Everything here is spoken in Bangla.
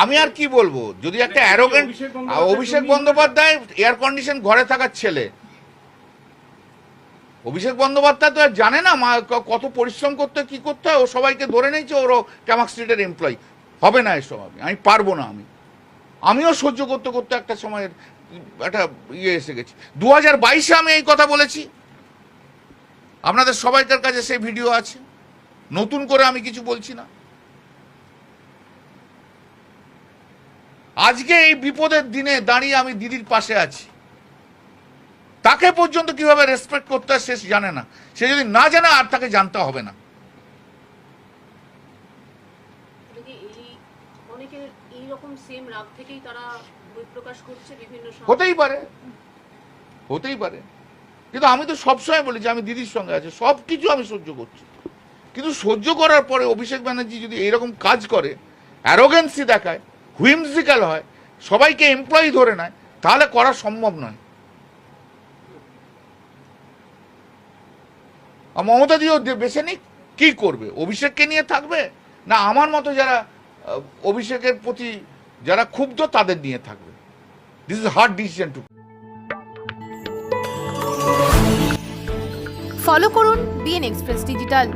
আমি আর কি বলবো, যদি একটা arrogant Abhishek Bandyopadhyay air condition ঘরে থাকার ছেলে, অভিষেক বন্দ্যোপাধ্যায় তো আর জানে না কত পরিশ্রম করতে কি করতে হয়, ও সবাইকে ধরে নিয়েছে ওরও ক্যামাক স্ট্রিটের এমপ্লয়ি। হবে না এসব, আমি পারবো না। আমিও সহ্য করতে করতে একটা সময়ের একটা এসে গেছি। 2022-এ আমি এই কথা বলেছি, আপনাদের সবাইকার কাছে সেই ভিডিও আছে, নতুন করে আমি কিছু বলছি না। আজকে এই বিপদের দিনে দাঁড়িয়ে আমি দিদির পাশে আছি। তাকে পর্যন্ত কিভাবে রেসপেক্ট করতে হয় সে জানে না, সে যদি না জানে আর তাকে জানতে হবে না। হতেই পারে, হতেই পারে, কিন্তু আমি তো সবসময় বলি যে আমি দিদির সঙ্গে আছি, সব কিছু আমি সহ্য করছি। কিন্তু সহ্য করার পরে অভিষেক ব্যানার্জি যদি এইরকম কাজ করে, অ্যারোগেন্সি দেখায়, হুইমজিক্যাল হয়, সবাইকে এমপ্লয়ি ধরে নেয়, তাহলে করা সম্ভব নয়। মমতা দিও বেছে নিক, কি করবে? অভিষেককে নিয়ে থাকবে, না আমার মতো যারা অভিষেকের প্রতি যারা ক্ষুব্ধ তাদের নিয়ে থাকবে? This is hard decision two. Follow করুন বিএন এক্সপ্রেস ডিজিটাল।